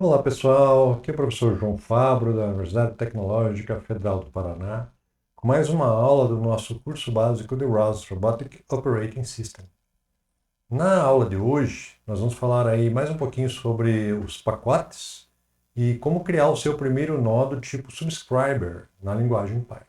Olá pessoal, aqui é o professor João Fabro da Universidade Tecnológica Federal do Paraná, com mais uma aula do nosso curso básico de ROS, Robotic Operating System. Na aula de hoje, nós vamos falar aí mais um pouquinho sobre os pacotes e como criar o seu primeiro nó do tipo subscriber na linguagem Python.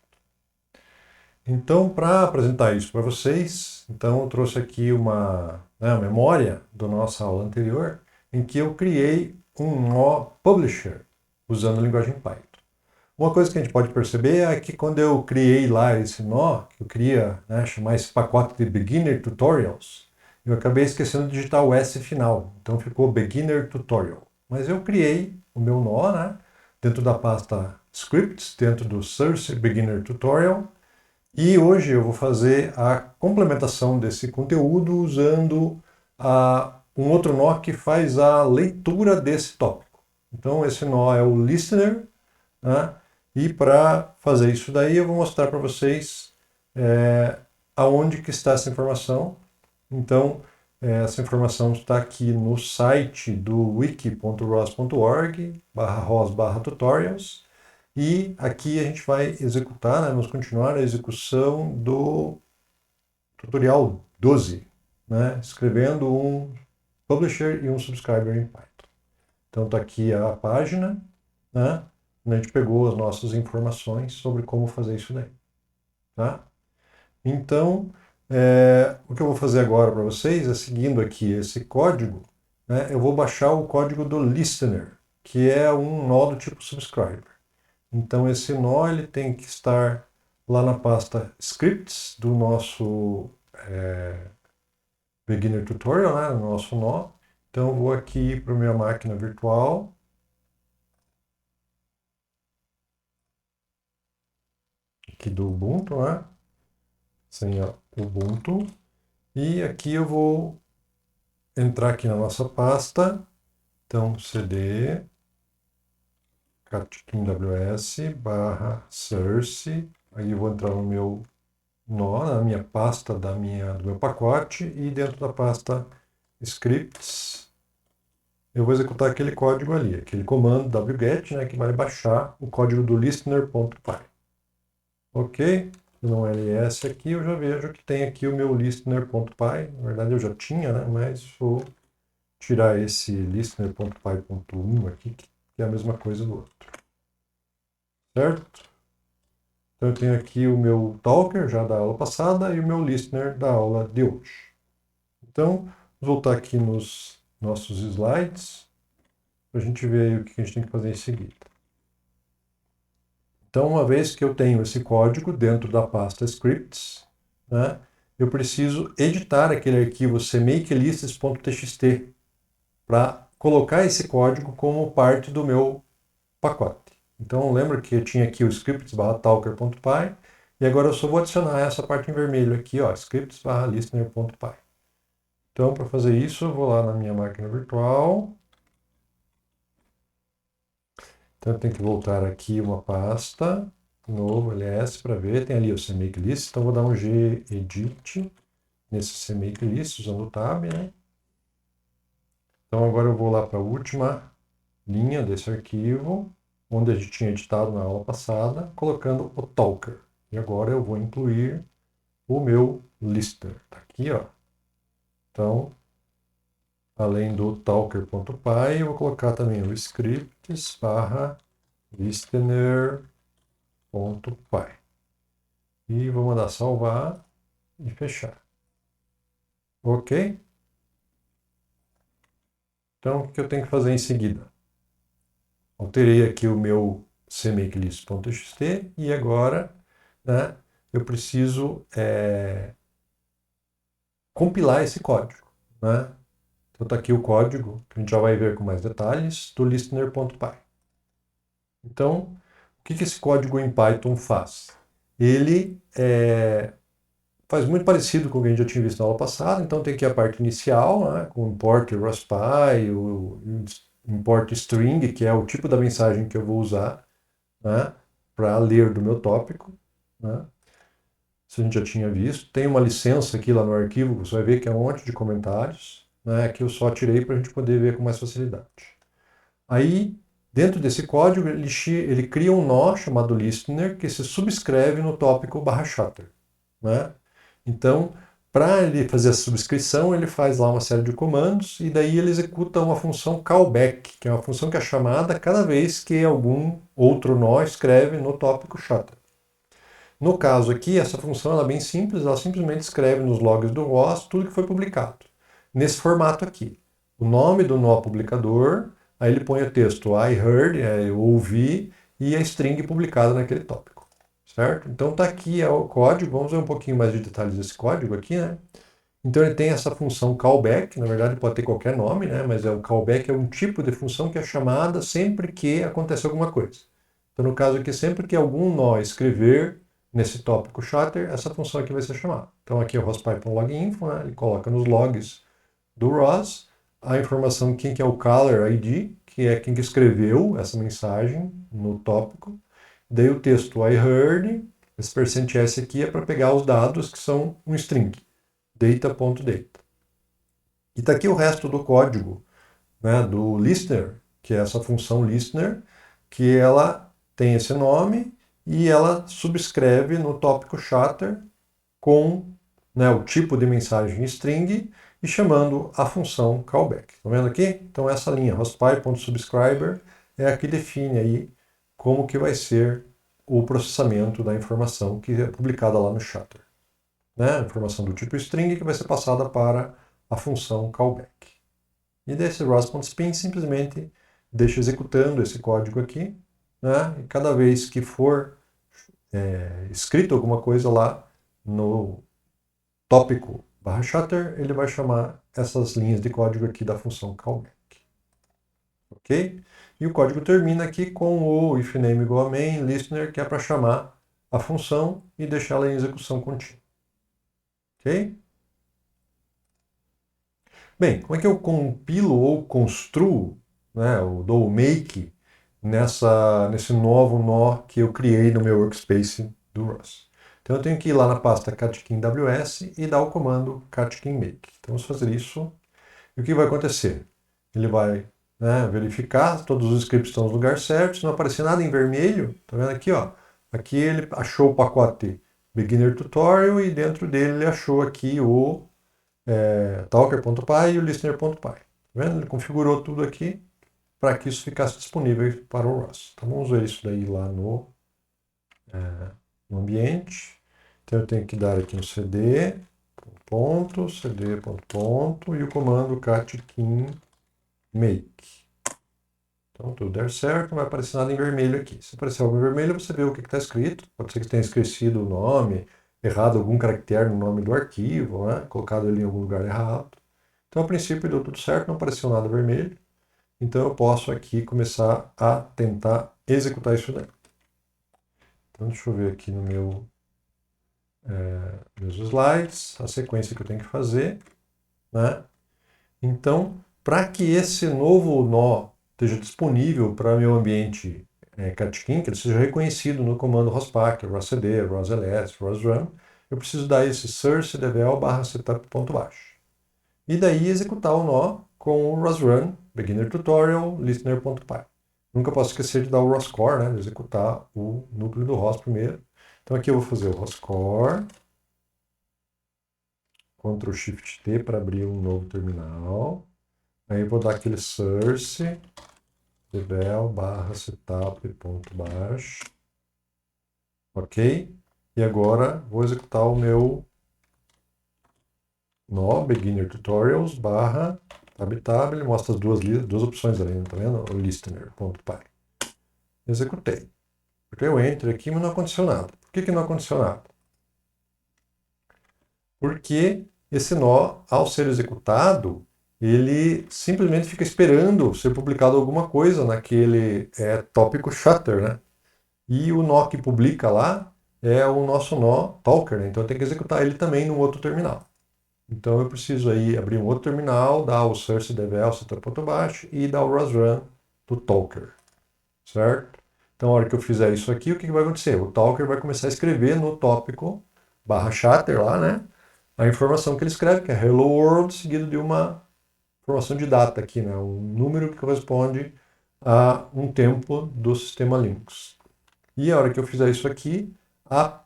Então, para apresentar isso para vocês, eu trouxe aqui uma memória da nossa aula anterior, em que eu criei um nó publisher usando a linguagem Python. Uma coisa que a gente pode perceber é que quando eu criei lá esse nó, eu queria chamar esse pacote de Beginner Tutorials, eu acabei esquecendo de digitar o S final, então ficou Beginner Tutorial. Mas eu criei o meu nó, dentro da pasta Scripts, dentro do Source Beginner Tutorial, e hoje eu vou fazer a complementação desse conteúdo usando um outro nó que faz a leitura desse tópico. Então esse nó é o listener, né? E para fazer isso daí eu vou mostrar para vocês aonde que está essa informação. Então essa informação está aqui no site do wiki.ros.org/ros/tutorials. E aqui a gente vai executar, vamos continuar a execução do tutorial 12, escrevendo um publisher e um subscriber em Python. Então está aqui a página, onde a gente pegou as nossas informações sobre como fazer isso daí. Tá? Então, o que eu vou fazer agora para vocês é, seguindo aqui esse código, eu vou baixar o código do listener, que é um nó do tipo subscriber. Então esse nó ele tem que estar lá na pasta scripts do nosso beginner tutorial, no nosso nó. Então eu vou aqui para a minha máquina virtual. Aqui do Ubuntu, senha Ubuntu. E aqui eu vou entrar aqui na nossa pasta. Então cd catkinws/source. Aí eu vou entrar no meu nó, na minha pasta do meu pacote, e dentro da pasta scripts eu vou executar aquele código ali, aquele comando wget, que vai baixar o código do listener.py. Ok? No ls aqui eu já vejo que tem aqui o meu listener.py, na verdade eu já tinha, mas vou tirar esse listener.py.1 aqui, que é a mesma coisa do outro. Certo? Então eu tenho aqui o meu talker já da aula passada e o meu listener da aula de hoje. Então, vou voltar aqui nos nossos slides para a gente ver aí o que a gente tem que fazer em seguida. Então, uma vez que eu tenho esse código dentro da pasta scripts, eu preciso editar aquele arquivo cmakelistas.txt para colocar esse código como parte do meu pacote. Então, lembra que eu tinha aqui o scripts/talker.py e agora eu só vou adicionar essa parte em vermelho aqui, scripts/listener.py. Então, para fazer isso, eu vou lá na minha máquina virtual. Então, eu tenho que voltar aqui uma pasta, novo ls, para ver. Tem ali o cmakelist, então vou dar um gedit nesse cmakelist, usando o tab, Então, agora eu vou lá para a última linha desse arquivo, onde a gente tinha editado na aula passada, colocando o talker. E agora eu vou incluir o meu listener. Está aqui, Então, além do talker.py, eu vou colocar também o scripts/listener.py. E vou mandar salvar e fechar. Ok? Então, o que eu tenho que fazer em seguida? Alterei aqui o meu cmakelist.txt e agora eu preciso compilar esse código. Então está aqui o código, que a gente já vai ver com mais detalhes, do listener.py. Então, o que esse código em Python faz? Ele faz muito parecido com o que a gente já tinha visto na aula passada, então tem aqui a parte inicial, com o import ROSPy, o import string, que é o tipo da mensagem que eu vou usar para ler do meu tópico. Isso a gente já tinha visto. Tem uma licença aqui lá no arquivo, você vai ver que é um monte de comentários, que eu só tirei para a gente poder ver com mais facilidade. Aí, dentro desse código, ele cria um nó chamado listener que se subscreve no tópico /shutter, né? Então, para ele fazer a subscrição, ele faz lá uma série de comandos e daí ele executa uma função callback, que é uma função que é chamada cada vez que algum outro nó escreve no tópico shutter. No caso aqui, essa função ela é bem simples, ela simplesmente escreve nos logs do ROS tudo que foi publicado. Nesse formato aqui. O nome do nó publicador, aí ele põe o texto I heard, eu ouvi, e a string publicada naquele tópico. Certo? Então tá aqui o código, vamos ver um pouquinho mais de detalhes desse código aqui, né? Então ele tem essa função callback, na verdade pode ter qualquer nome, né? Mas o callback é um tipo de função que é chamada sempre que acontece alguma coisa. Então no caso aqui, sempre que algum nó escrever nesse tópico shutter, essa função aqui vai ser chamada. Então aqui é o ROS.Python-log-info, né? Ele coloca nos logs do ROS a informação de quem que é o caller ID, que é quem que escreveu essa mensagem no tópico. Daí o texto I heard, esse %s aqui é para pegar os dados que são um string, data.data. E está aqui o resto do código, né, do listener, que é essa função listener, que ela tem esse nome e ela subscreve no tópico shutter com, né, o tipo de mensagem string e chamando a função callback. Estão vendo aqui? Então essa linha, hostpy.subscriber, é a que define aí como que vai ser o processamento da informação que é publicada lá no shutter. Né? A informação do tipo string que vai ser passada para a função callback. E desse ROS.spin simplesmente deixa executando esse código aqui, né? E cada vez que for escrito alguma coisa lá no tópico /shutter, ele vai chamar essas linhas de código aqui da função callback. Ok? E o código termina aqui com o if name igual a main listener, que é para chamar a função e deixá-la em execução contínua. Ok? Bem, como é que eu compilo ou construo, né, ou dou o make nesse novo nó que eu criei no meu workspace do ROS? Então eu tenho que ir lá na pasta catkin.ws e dar o comando catkin make. Então vamos fazer isso. E o que vai acontecer? Ele vai, né, verificar se todos os scripts estão no lugar certo. Se não aparecer nada em vermelho, tá vendo aqui, ó? Aqui ele achou o pacote Beginner Tutorial e dentro dele ele achou aqui o talker.py e o listener.py. Tá vendo? Ele configurou tudo aqui para que isso ficasse disponível para o ROS. Então vamos ver isso daí lá no ambiente. Então eu tenho que dar aqui um cd, cd, e o comando catkin make. Então tudo der certo, não vai aparecer nada em vermelho aqui. Se aparecer algo em vermelho, você vê o que está escrito. Pode ser que tenha esquecido o nome, errado algum caractere no nome do arquivo, né? Colocado ele em algum lugar errado. Então, a princípio, deu tudo certo, não apareceu nada vermelho. Então, eu posso aqui começar a tentar executar isso daí. Então, deixa eu ver aqui no meus slides, a sequência que eu tenho que fazer, né? Então, para que esse novo nó esteja disponível para meu ambiente catkin, que ele seja reconhecido no comando rospack, roscd, rosls, rosrun, eu preciso dar esse source devel /setup.bash. E daí executar o nó com o rosrun, beginner tutorial, listener.py. Nunca posso esquecer de dar o roscore, né, de executar o núcleo do ROS primeiro. Então aqui eu vou fazer o roscore, Ctrl Shift T para abrir um novo terminal. Aí eu vou dar aquele source devel /setup.bash. Ok? E agora vou executar o meu nó beginner tutorials /tab, ele mostra as duas opções ali, tá vendo? O listener.py. Executei. Apertei o enter aqui, mas não aconteceu nada. Por que não aconteceu nada? Porque esse nó, ao ser executado, ele simplesmente fica esperando ser publicado alguma coisa naquele tópico shutter, né? E o nó que publica lá é o nosso nó talker, né? Então eu tenho que executar ele também no outro terminal. Então eu preciso aí abrir um outro terminal, dar o source devel setup.bash e dar o rosrun do talker, certo? Então a hora que eu fizer isso aqui, o que vai acontecer? O talker vai começar a escrever no tópico /shutter lá, né? A informação que ele escreve, que é hello world, seguido de uma informação de data aqui, né? Um número que corresponde a um tempo do sistema Linux. E a hora que eu fizer isso aqui, a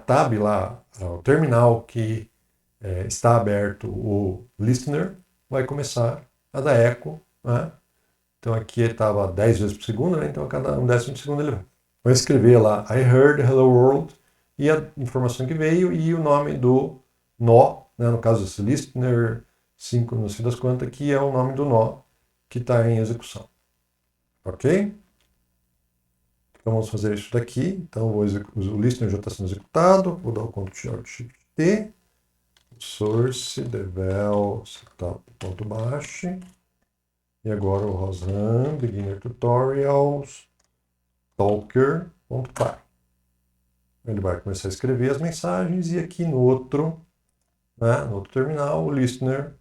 tab lá, o terminal que está aberto, o listener, vai começar a dar eco, né? Então aqui ele estava 10 vezes por segundo, né? Então a cada 1/10 de segundo ele vai escrever lá I heard hello world e a informação que veio e o nome do nó, né? No caso esse listener 5, não sei das quantas, que é o nome do nó que está em execução. Ok? Então vamos fazer isso daqui. Então o listener já está sendo executado. Vou dar o Ctrl+Shift+T. Source devel setup.bash. E agora o Rosan, Beginner Tutorials, Talker.py. Ele vai começar a escrever as mensagens e aqui no outro terminal, o listener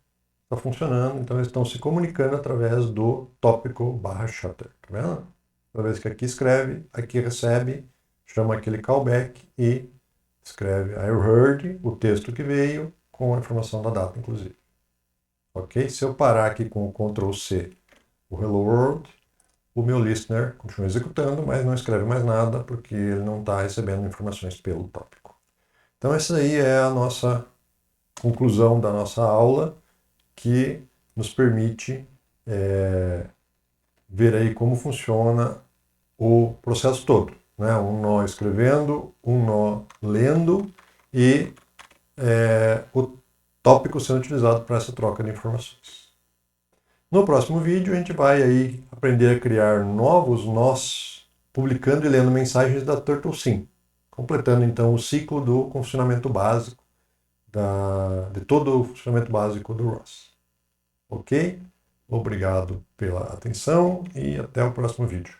está funcionando. Então eles estão se comunicando através do tópico/shutter. Tá vendo? Toda vez que aqui escreve, aqui recebe, chama aquele callback e escreve I heard, o texto que veio, com a informação da data, inclusive. Ok? Se eu parar aqui com o Ctrl+C, o Hello World, o meu listener continua executando, mas não escreve mais nada, porque ele não está recebendo informações pelo tópico. Então essa aí é a nossa conclusão da nossa aula, que nos permite ver aí como funciona o processo todo, né? Um nó escrevendo, um nó lendo e o tópico sendo utilizado para essa troca de informações. No próximo vídeo a gente vai aí aprender a criar novos nós, publicando e lendo mensagens da TurtleSim, completando então o ciclo do funcionamento básico, de todo o funcionamento básico do ROS. Ok? Obrigado pela atenção e até o próximo vídeo.